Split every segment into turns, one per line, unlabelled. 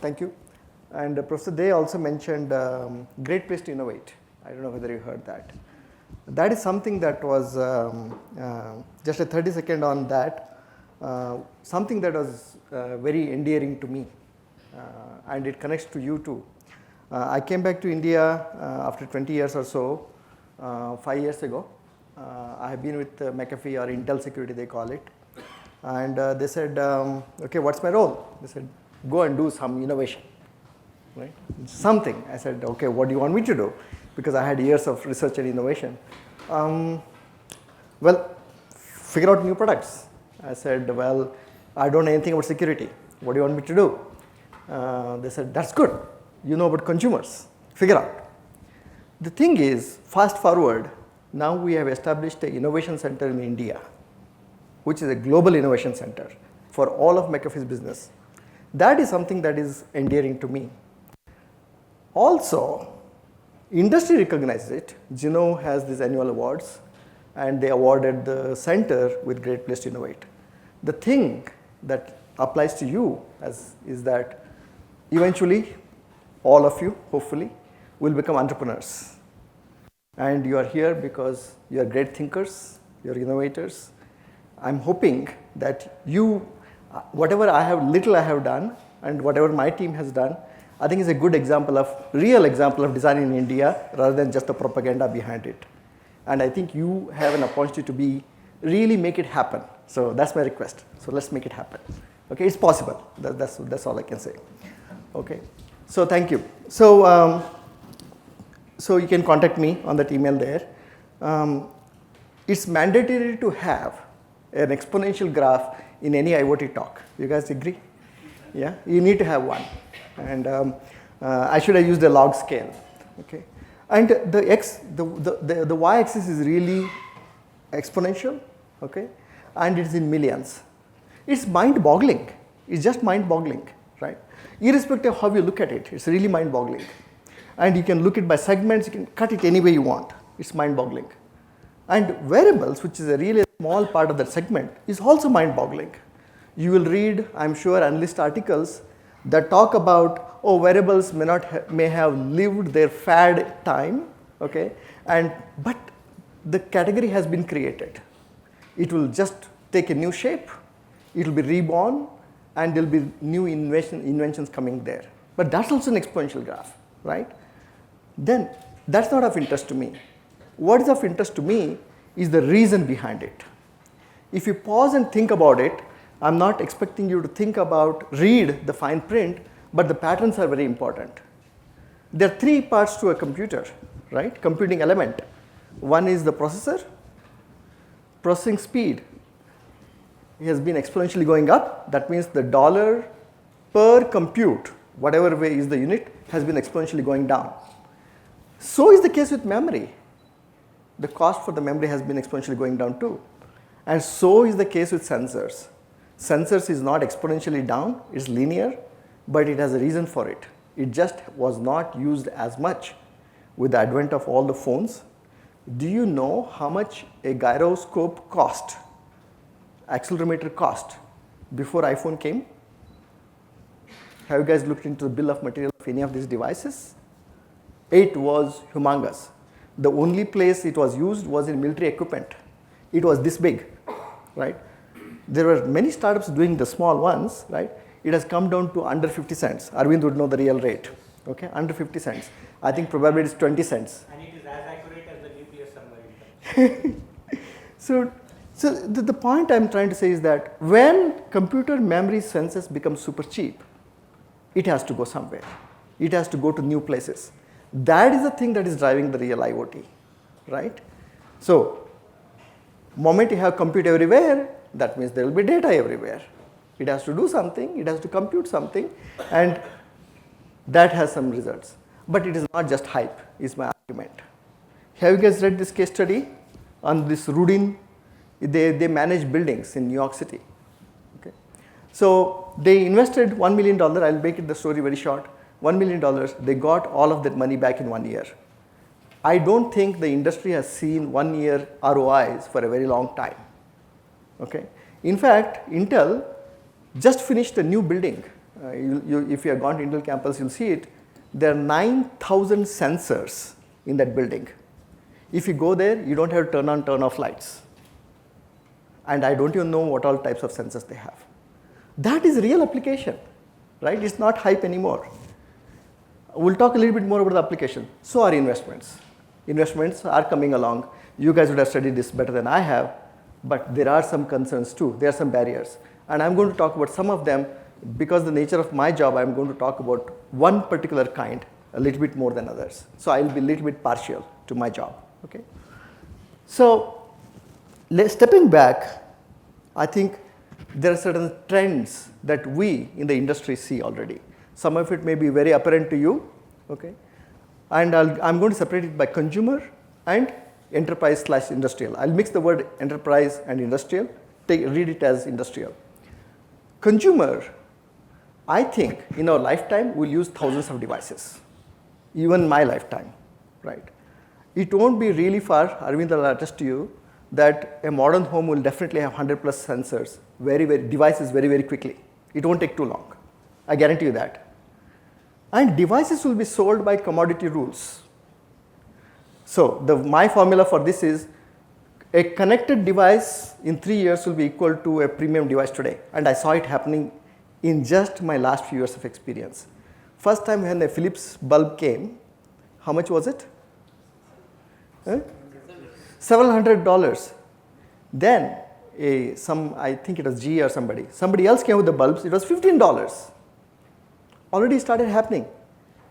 Thank you. And Professor Day also mentioned great place to innovate. I don't know whether you heard that. That is something that was just a 30-second on that, something that was very endearing to me, and it connects to you too. I came back to India after 20 years or so, 5 years ago. I have been with McAfee or Intel Security, they call it. And they said, okay, what's my role? They said, go and do some innovation, right? Something. I said, okay, what do you want me to do? Because I had years of research and innovation. Well, figure out new products. I said, well, I don't know anything about security. What do you want me to do? They said, that's good. You know about consumers. Figure out. The thing is, fast forward, now we have established an innovation center in India, which is a global innovation center for all of McAfee's business. That is something that is endearing to me. Also, industry recognizes it. Gino has these annual awards, and they awarded the center with Great Place to Innovate. The thing that applies to you is that eventually, all of you, hopefully, will become entrepreneurs. And you are here because you are great thinkers, you are innovators. I'm hoping that you, whatever little I have done, and whatever my team has done, I think is a good example real example of design in India rather than just the propaganda behind it. And I think you have an opportunity to really make it happen. So that's my request. So let's make it happen. Okay, it's possible. That's all I can say. Okay, so thank you. So you can contact me on that email there. It's mandatory to have an exponential graph in any IoT talk. You guys agree? Yeah, you need to have one. And I should have used a log scale. Okay, and the y-axis is really exponential. Okay, and it's in millions. It's mind-boggling. It's just mind-boggling, right? Irrespective of how you look at it, it's really mind-boggling. And you can look it by segments. You can cut it any way you want. It's mind-boggling. And variables, which is a really small part of that segment, is also mind-boggling. You will read, I'm sure, analyst articles that talk about, oh, variables may have lived their fad time, okay, but the category has been created. It will just take a new shape, it will be reborn, and there will be new inventions coming there. But that's also an exponential graph, right? Then that's not of interest to me. What is of interest to me is the reason behind it. If you pause and think about it, I'm not expecting you to read the fine print, but the patterns are very important. There are three parts to a computer, right? Computing element. One is the processor. Processing speed has been exponentially going up. That means the dollar per compute, whatever way is the unit, has been exponentially going down. So is the case with memory. The cost for the memory has been exponentially going down too. And so is the case with sensors. Sensors is not exponentially down, it's linear, but it has a reason for it. It just was not used as much with the advent of all the phones. Do you know how much a gyroscope cost, accelerometer cost, before iPhone came? Have you guys looked into the bill of material of any of these devices? It was humongous. The only place it was used was in military equipment. It was this big, right? There were many startups doing the small ones, right? It has come down to under 50 cents. Arvind would know the real rate, okay? Under 50 cents. I think probably it is 20 cents.
And it is as accurate as the nuclear submarine.
So the point I'm trying to say is that when computer memory senses become super cheap, it has to go somewhere. It has to go to new places. That is the thing that is driving the real IoT, right? So, moment you have compute everywhere, that means there will be data everywhere. It has to do something, it has to compute something, and that has some results. But it is not just hype, is my argument. Have you guys read this case study on this Rudin? They manage buildings in New York City. Okay. So they invested $1 million, I'll make the story very short, $1 million, they got all of that money back in 1 year. I don't think the industry has seen 1 year ROIs for a very long time. Okay. In fact, Intel just finished a new building If you have gone to Intel campus, you'll see it. There are 9,000 sensors in that building. If you go there, you don't have to turn on, turn off lights. And I don't even know what all types of sensors they have. That is real application, right? It's not hype anymore. We'll talk a little bit more about the application. So are investments. Investments are coming along. You guys would have studied this better than I have, but there are some concerns too. There are some barriers. And I'm going to talk about some of them because the nature of my job, I'm going to talk about one particular kind a little bit more than others. So I'll be a little bit partial to my job, okay? So stepping back, I think there are certain trends that we in the industry see already. Some of it may be very apparent to you, okay? And I'm going to separate it by consumer and enterprise/industrial. I'll mix the word enterprise and industrial, read it as industrial. Consumer, I think in our lifetime we'll use thousands of devices, even my lifetime, right? It won't be really far, Arvind will attest to you, that a modern home will definitely have 100 plus sensors, devices very quickly. It won't take too long. I guarantee you that. And devices will be sold by commodity rules. So my formula for this is a connected device in 3 years will be equal to a premium device today. And I saw it happening in just my last few years of experience. First time when a Philips bulb came, how much was it? Several $100s. Then I think it was GE or somebody else came with the bulbs, it was $15. Already started happening.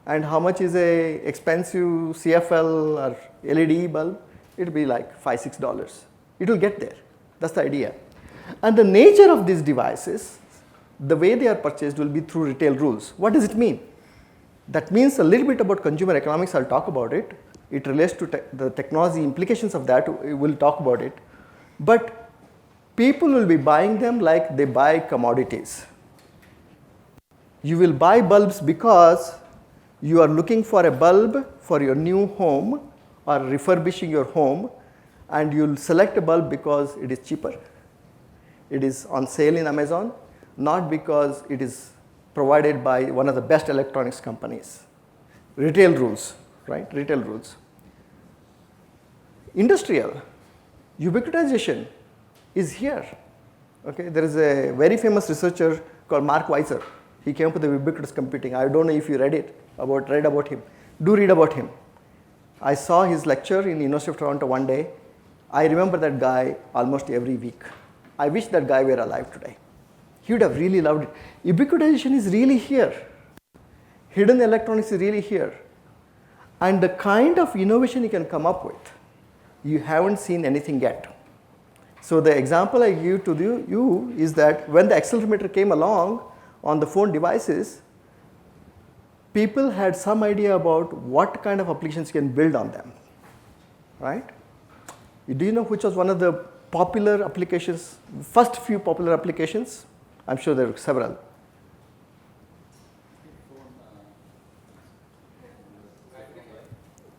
And how much is a expensive CFL or LED bulb? It'll be like $5, $6. It will get there. That's the idea. And the nature of these devices, the way they are purchased will be through retail rules. What does it mean? That means a little bit about consumer economics, I'll talk about it. It relates to the technology implications of that, we'll talk about it. But people will be buying them like they buy commodities. You will buy bulbs because you are looking for a bulb for your new home or refurbishing your home, and you'll select a bulb because it is cheaper. It is on sale in Amazon, not because it is provided by one of the best electronics companies. Retail rules, right? Retail rules. Industrial, ubiquitization is here. Okay, there is a very famous researcher called Mark Weiser. He came up with the ubiquitous computing. I don't know if you read about him. Do read about him. I saw his lecture in the University of Toronto one day. I remember that guy almost every week. I wish that guy were alive today. He would have really loved it. Ubiquitization is really here. Hidden electronics is really here. And the kind of innovation you can come up with, you haven't seen anything yet. So the example I give to you is that when the accelerometer came along on the phone devices, people had some idea about what kind of applications you can build on them, right? Do you know which was one of the popular applications, first few popular applications? I'm sure there were several.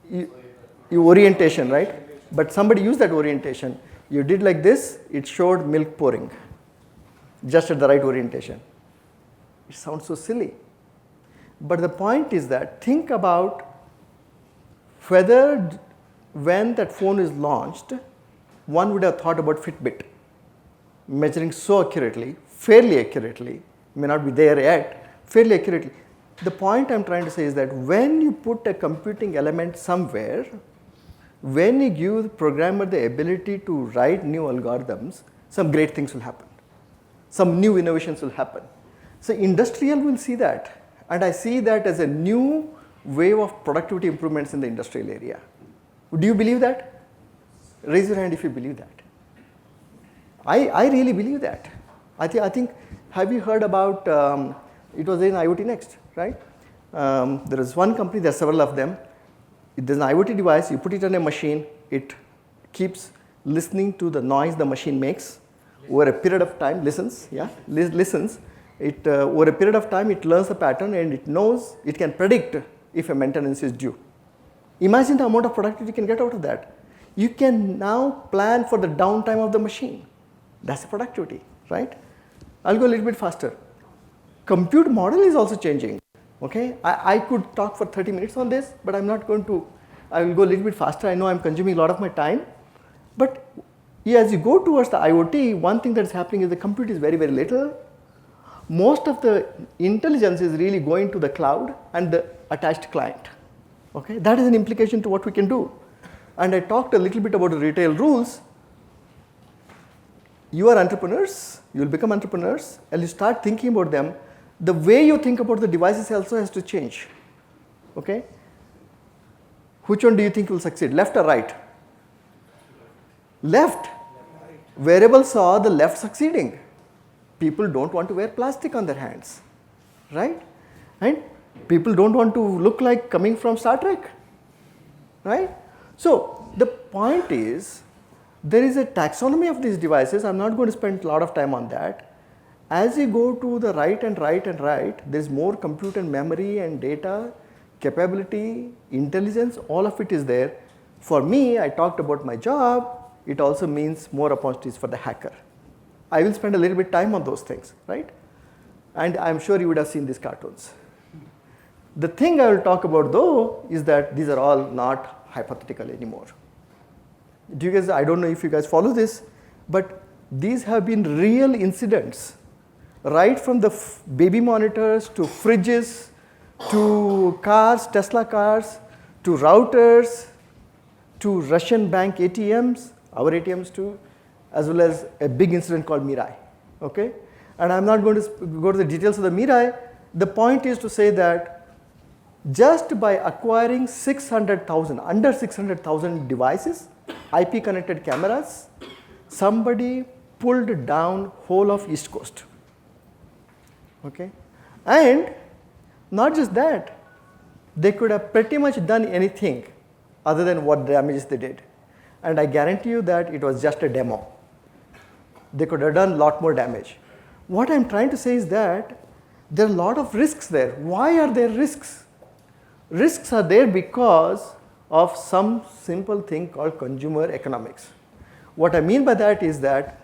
You orientation, right? But somebody used that orientation. You did like this, it showed milk pouring, just at the right orientation. It sounds so silly. But the point is that think about whether when that phone is launched, one would have thought about Fitbit, measuring so accurately, fairly accurately, may not be there yet, fairly accurately. The point I'm trying to say is that when you put a computing element somewhere, when you give the programmer the ability to write new algorithms, some great things will happen. Some new innovations will happen. So industrial will see that. And I see that as a new wave of productivity improvements in the industrial area. Do you believe that? Raise your hand if you believe that. I really believe that. I think, have you heard about, it was in IoT Next, right? There is one company, there are several of them. There's an IoT device, you put it on a machine, it keeps listening to the noise the machine makes over a period of time, listens. Over a period of time, it learns a pattern and it knows, it can predict if a maintenance is due. Imagine the amount of productivity you can get out of that. You can now plan for the downtime of the machine. That's the productivity, right? I'll go a little bit faster. compute model is also changing. Okay, I could talk for 30 minutes on this, but I'm not going to. I will go a little bit faster. I know I'm consuming a lot of my time, but as you go towards the IoT, one thing that's happening is the compute is very, very little. Most of the intelligence is really going to the cloud and the attached client. Okay, that is an implication to what we can do. And I talked a little bit about the retail rules. You are entrepreneurs, you will become entrepreneurs, and you start thinking about them. The way you think about the devices also has to change. Okay? Which one do you think will succeed, left or right? Left. Wearable saw the left succeeding. People don't want to wear plastic on their hands, right? And people don't want to look like coming from Star Trek, right? So the point is, there is a taxonomy of these devices. I'm not going to spend a lot of time on that. As you go to the right and right and right, there's more compute and memory and data, capability, intelligence, all of it is there. For me, I talked about my job. It also means more opportunities for the hacker. I will spend a little bit time on those things, right? And I'm sure you would have seen these cartoons. The thing I will talk about though is that these are all not hypothetical anymore. Do you guys, I don't know if you guys follow this, but these have been real incidents, right from the baby monitors to fridges, to cars, Tesla cars, to routers, to Russian bank ATMs, our ATMs too, as well as a big incident called Mirai, okay? And I'm not going to go to the details of the Mirai. The point is to say that just by acquiring 600,000, under 600,000 devices, IP connected cameras, somebody pulled down whole of East Coast, okay? And not just that, they could have pretty much done anything other than what damages they did. And I guarantee you that it was just a demo. They could have done a lot more damage. What I'm trying to say is that there are a lot of risks there. Why are there risks? Risks are there because of some simple thing called consumer economics. What I mean by that is that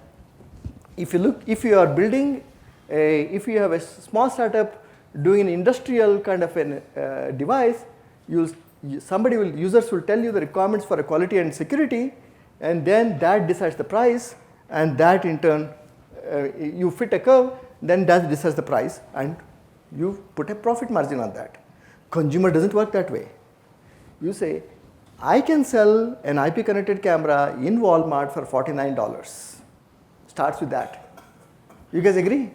if you are building if you have a small startup doing an industrial kind of a device, users will tell you the requirements for quality and security, and then that decides the price, and that in turn, you fit a curve, then that decides the price, and you put a profit margin on that. Consumer doesn't work that way. You say, I can sell an IP connected camera in Walmart for $49. Starts with that. You guys agree?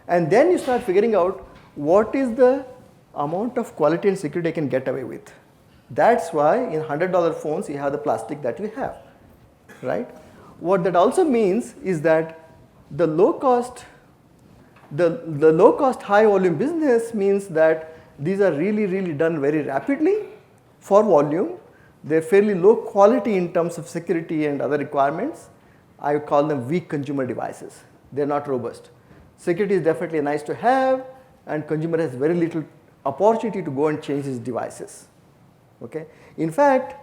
And then you start figuring out what is the amount of quality and security I can get away with. That's why in $100 phones you have the plastic that you have, right? What that also means is that the low cost high volume business means that these are really done very rapidly for volume. They're fairly low quality in terms of security and other requirements. I call them weak consumer devices. They're not robust. Security is definitely nice to have, and consumer has very little opportunity to go and change his devices. Okay? In fact,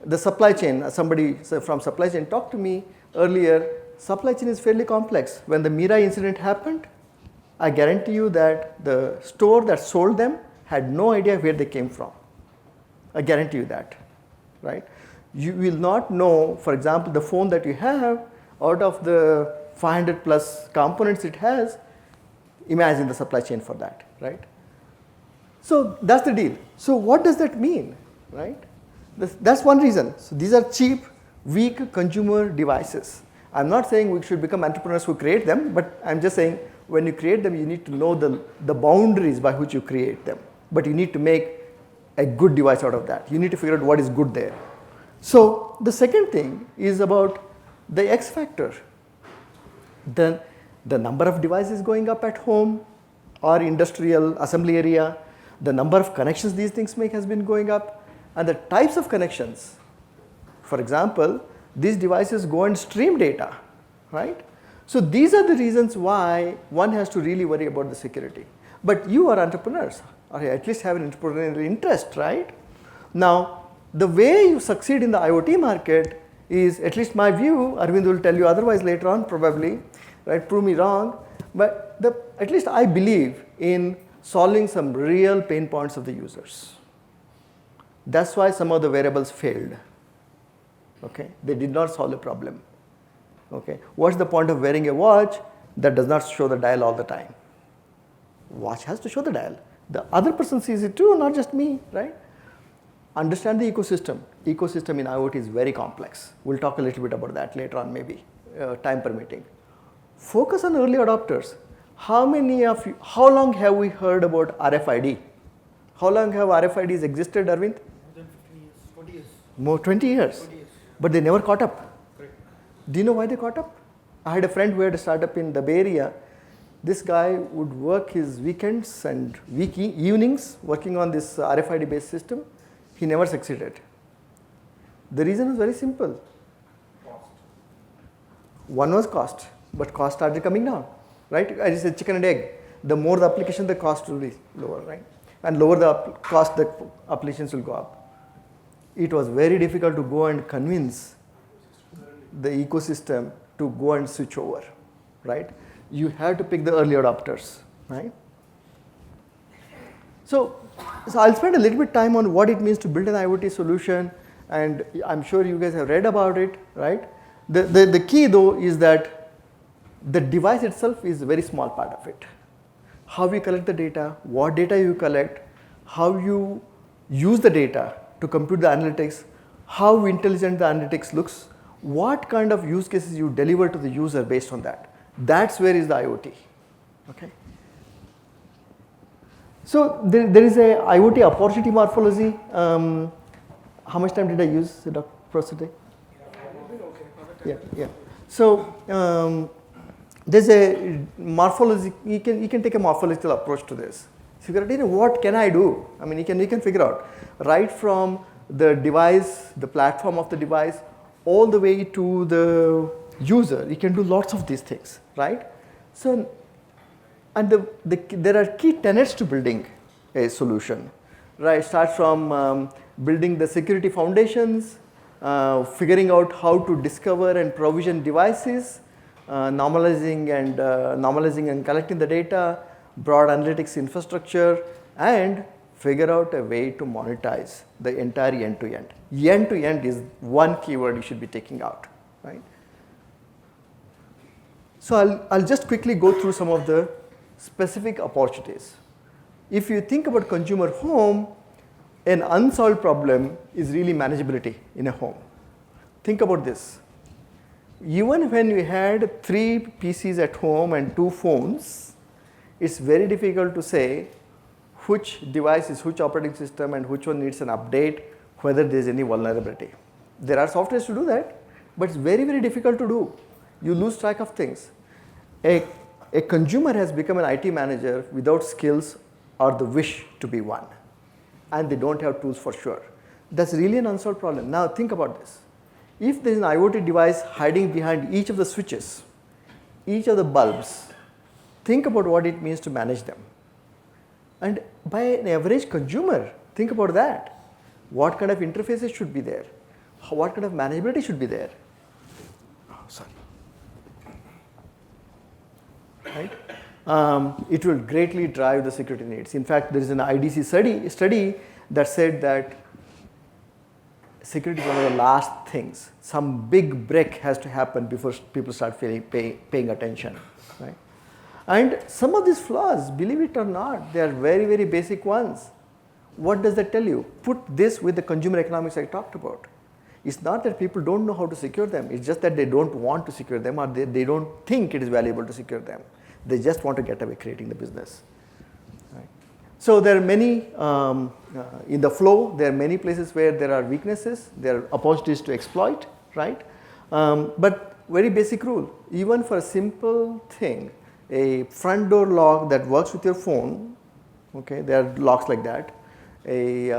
the supply chain, somebody from supply chain talked to me earlier, supply chain is fairly complex. When the Mirai incident happened, I guarantee you that the store that sold them had no idea where they came from. I guarantee you that, right? You will not know, for example, the phone that you have, out of the 500 plus components it has, imagine the supply chain for that, right? So that's the deal. So what does that mean, right? That's one reason. So these are cheap, weak consumer devices. I'm not saying we should become entrepreneurs who create them, but I'm just saying when you create them, you need to know the boundaries by which you create them. But you need to make a good device out of that. You need to figure out what is good there. So the second thing is about the X factor. The number of devices going up at home or industrial assembly area, the number of connections these things make has been going up, and the types of connections. For example, these devices go and stream data, right? So these are the reasons why one has to really worry about the security. But you are entrepreneurs, or at least have an entrepreneurial interest, right? Now, the way you succeed in the IoT market is, at least my view, Arvind will tell you otherwise later on probably, right, prove me wrong, But at least I believe in solving some real pain points of the users. That's why some of the wearables failed. Okay, they did not solve the problem. Okay, what's the point of wearing a watch that does not show the dial all the time? Watch has to show the dial. The other person sees it too, not just me, right? Understand the ecosystem. Ecosystem in IoT is very complex. We'll talk a little bit about that later on, maybe, time permitting. Focus on early adopters. How many of you, how long have we heard about RFID? How long have RFIDs existed, Arvind?
More than 15 years, 20 years.
More 20 years.
20 years.
But they never caught up.
Correct.
Do you know why they caught up? I had a friend who had a startup in the Bay Area. This guy would work his weekends and evenings working on this RFID based system. He never succeeded. The reason is very simple.
Cost.
One was cost, but cost started coming down, right? As I said, chicken and egg. The more the application, the cost will be lower, right? And lower the cost, the applications will go up. It was very difficult to go and convince the ecosystem to go and switch over, right? You have to pick the early adopters, right? So I'll spend a little bit time on what it means to build an IoT solution, and I'm sure you guys have read about it, right? The key though is that the device itself is a very small part of it. How you collect the data, what data you collect, how you use the data to compute the analytics, how intelligent the analytics looks, what kind of use cases you deliver to the user based on that. That's where is the IoT, okay? So there is a IoT opportunity morphology. How much time did I use, Dr. Prosody? Yeah. So there's a morphology. You can take a morphological approach to this. Figure out, what can I do? I mean, you can figure out right from the device, the platform of the device, all the way to the user. You can do lots of these things, right? So, and there are key tenets to building a solution, right? Start from building the security foundations, figuring out how to discover and provision devices, normalizing and collecting the data, broad analytics infrastructure, and figure out a way to monetize the entire end-to-end. End-to-end is one keyword you should be taking out, right? So I'll just quickly go through some of the specific opportunities. If you think about consumer home, an unsolved problem is really manageability in a home. Think about this. Even when we had 3 PCs at home and 2 phones, it's very difficult to say which device is which operating system and which one needs an update, whether there is any vulnerability. There are softwares to do that, but it's very, very difficult to do. You lose track of things. A consumer has become an IT manager without skills or the wish to be one, and they don't have tools for sure. That's really an unsolved problem. Now think about this. If there is an IoT device hiding behind each of the switches, each of the bulbs, think about what it means to manage them. And by an average consumer, think about that. What kind of interfaces should be there? What kind of manageability should be there? Right? It will greatly drive the security needs. In fact, there is an IDC study that said that security is one of the last things. Some big break has to happen before people start paying attention. Right? And some of these flaws, believe it or not, they are very, very basic ones. What does that tell you? Put this with the consumer economics I talked about. It's not that people don't know how to secure them. It's just that they don't want to secure them, or they don't think it is valuable to secure them. They just want to get away creating the business. Right? So there are many, in the flow, there are many places where there are weaknesses, there are opportunities to exploit, right? But very basic rule, even for a simple thing, a front door lock that works with your phone, okay, there are locks like that, a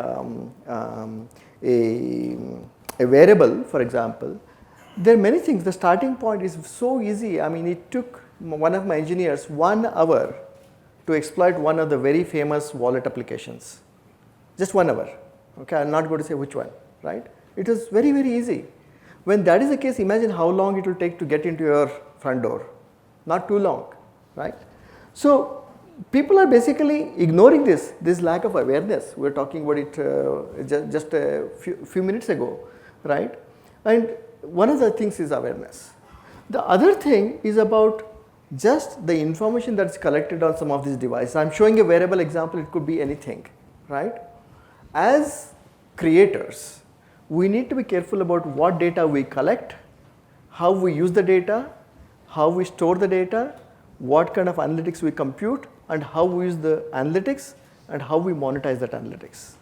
wearable, for example, there are many things. The starting point is so easy. I mean, it took one of my engineers 1 hour to exploit one of the very famous wallet applications. Just 1 hour. Okay, I'm not going to say which one, right? It is very, very easy. When that is the case, imagine how long it will take to get into your front door. Not too long, right? So people are basically ignoring this lack of awareness. We were talking about it just a few minutes ago, right? And one of the things is awareness. The other thing is about just the information that's collected on some of these devices. I'm showing a wearable example, it could be anything, right? As creators, we need to be careful about what data we collect, how we use the data, how we store the data, what kind of analytics we compute, and how we use the analytics, and how we monetize that analytics,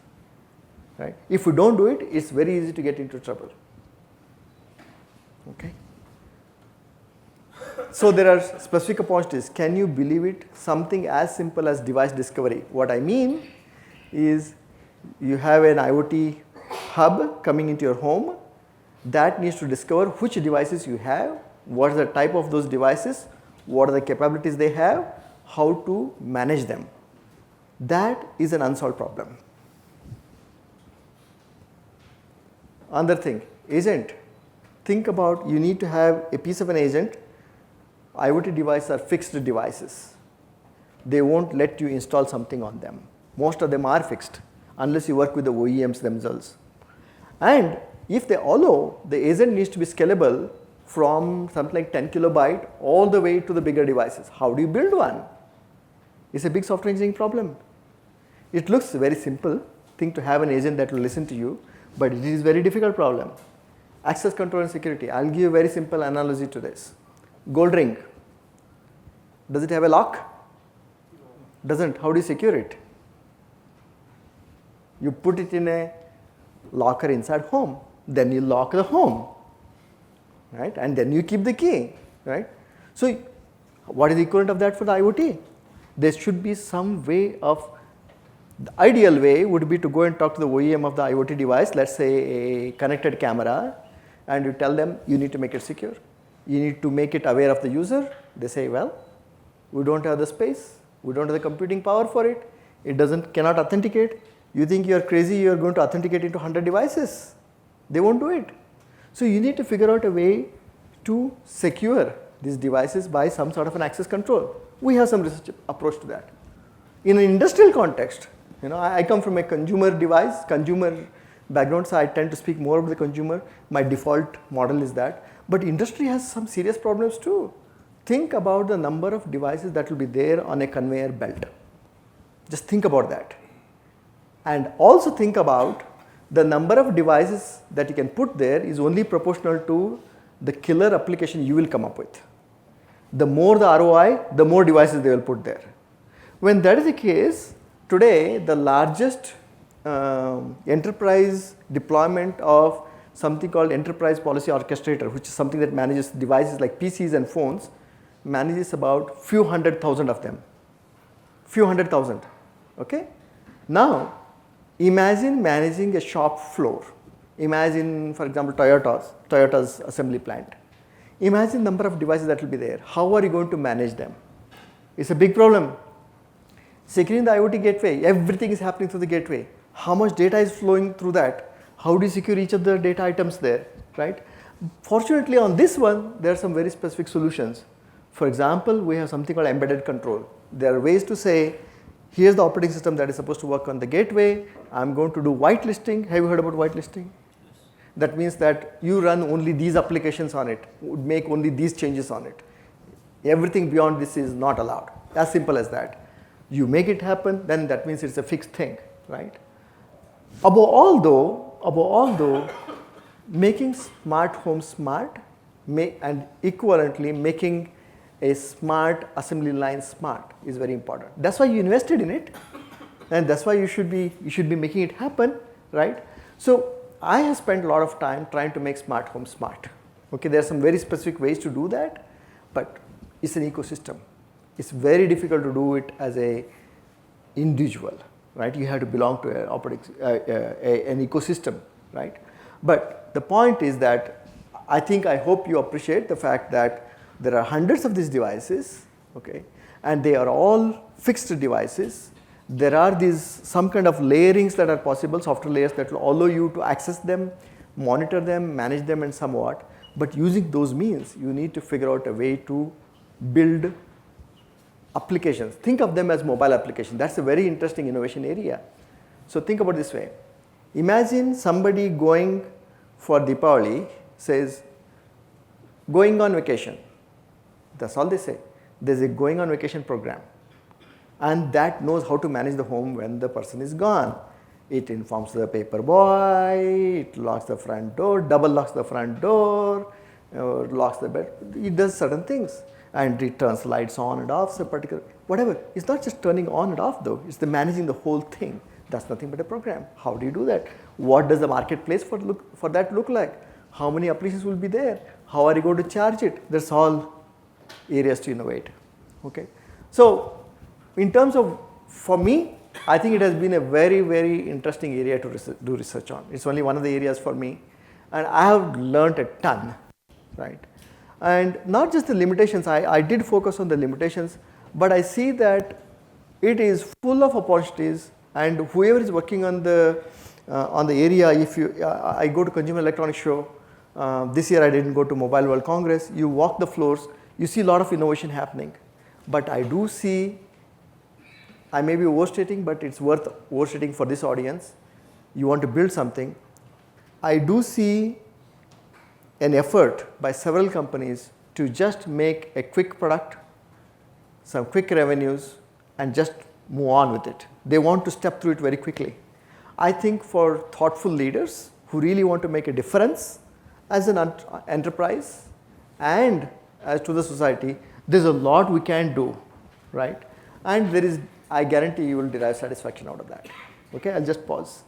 right? If we don't do it, it's very easy to get into trouble, okay? So there are specific opportunities. Can you believe it? Something as simple as device discovery. What I mean is you have an IoT hub coming into your home that needs to discover which devices you have, what is the type of those devices, what are the capabilities they have, how to manage them. That is an unsolved problem. Another thing, agent. Think about, you need to have a piece of an agent. IoT devices are fixed devices. They won't let you install something on them. Most of them are fixed unless you work with the OEMs themselves. And if they allow, the agent needs to be scalable from something like 10 kilobyte all the way to the bigger devices. How do you build one? It's a big software engineering problem. It looks a very simple thing to have an agent that will listen to you, but it is a very difficult problem. Access control and security. I'll give you a very simple analogy to this. Gold ring. Does it have a lock? Doesn't. How do you secure it? You put it in a locker inside home. Then you lock the home, right? And then you keep the key, right? So what is the equivalent of that for the IoT? There should be some way of, the ideal way would be to go and talk to the OEM of the IoT device, let's say a connected camera, and you tell them you need to make it secure. You need to make it aware of the user. They say, well, we don't have the space, we don't have the computing power for it, it cannot authenticate. You think you are crazy, you are going to authenticate into 100 devices. They won't do it. So you need to figure out a way to secure these devices by some sort of an access control. We have some research approach to that. In an industrial context, I come from a consumer background, so I tend to speak more about the consumer. My default model is that. But industry has some serious problems too. Think about the number of devices that will be there on a conveyor belt. Just think about that. And also think about the number of devices that you can put there is only proportional to the killer application you will come up with. The more the ROI, the more devices they will put there. When that is the case, today the largest enterprise deployment of something called enterprise policy orchestrator, which is something that manages devices like PCs and phones, manages about few 100,000 of them. Few 100,000, okay? Now, imagine managing a shop floor. Imagine, for example, Toyota's assembly plant. Imagine number of devices that will be there. How are you going to manage them? It's a big problem. Securing the IoT gateway, everything is happening through the gateway. How much data is flowing through that? How do you secure each of the data items there, right? Fortunately, on this one, there are some very specific solutions. For example, we have something called embedded control. There are ways to say, here's the operating system that is supposed to work on the gateway. I'm going to do whitelisting. Have you heard about whitelisting? Yes. That means that you run only these applications on it, would make only these changes on it. Everything beyond this is not allowed. As simple as that. You make it happen, then that means it's a fixed thing, right? Above all though, making smart homes smart and equivalently making a smart assembly line smart is very important. That's why you invested in it, and that's why you should be making it happen, right? So I have spent a lot of time trying to make smart homes smart. Okay, there are some very specific ways to do that, but it's an ecosystem. It's very difficult to do it as an individual, right? You have to belong to an ecosystem, right? But the point is that I hope you appreciate the fact that there are hundreds of these devices, okay, and they are all fixed devices. There are some kind of layerings that are possible, software layers that will allow you to access them, monitor them, manage them and somewhat. But using those means, you need to figure out a way to build applications. Think of them as mobile applications. That's a very interesting innovation area. So think about this way. Imagine somebody going for Deepavali, says, going on vacation. That's all they say. There's a going on vacation program. And that knows how to manage the home when the person is gone. It informs the paper boy, it locks the front door, double locks the front door, locks the bed. It does certain things. And it turns lights on and off, so particular, whatever. It's not just turning on and off though, it's the managing the whole thing. That's nothing but a program. How do you do that? What does the marketplace for that look like? How many applications will be there? How are you going to charge it? That's all areas to innovate. Okay. So in terms of, for me, I think it has been a very, very interesting area to do research on. It's only one of the areas for me. And I have learned a ton, right? And not just the limitations, I did focus on the limitations, but I see that it is full of opportunities, and whoever is working on the area, if you, I go to Consumer Electronics Show, this year I didn't go to Mobile World Congress, you walk the floors, you see a lot of innovation happening. But I do see, I may be overstating, but it's worth overstating for this audience. You want to build something. I do see an effort by several companies to just make a quick product, some quick revenues, and just move on with it. They want to step through it very quickly. I think for thoughtful leaders who really want to make a difference as an enterprise and as to the society, there's a lot we can do, right? And there is, I guarantee you will derive satisfaction out of that. Okay, I'll just pause.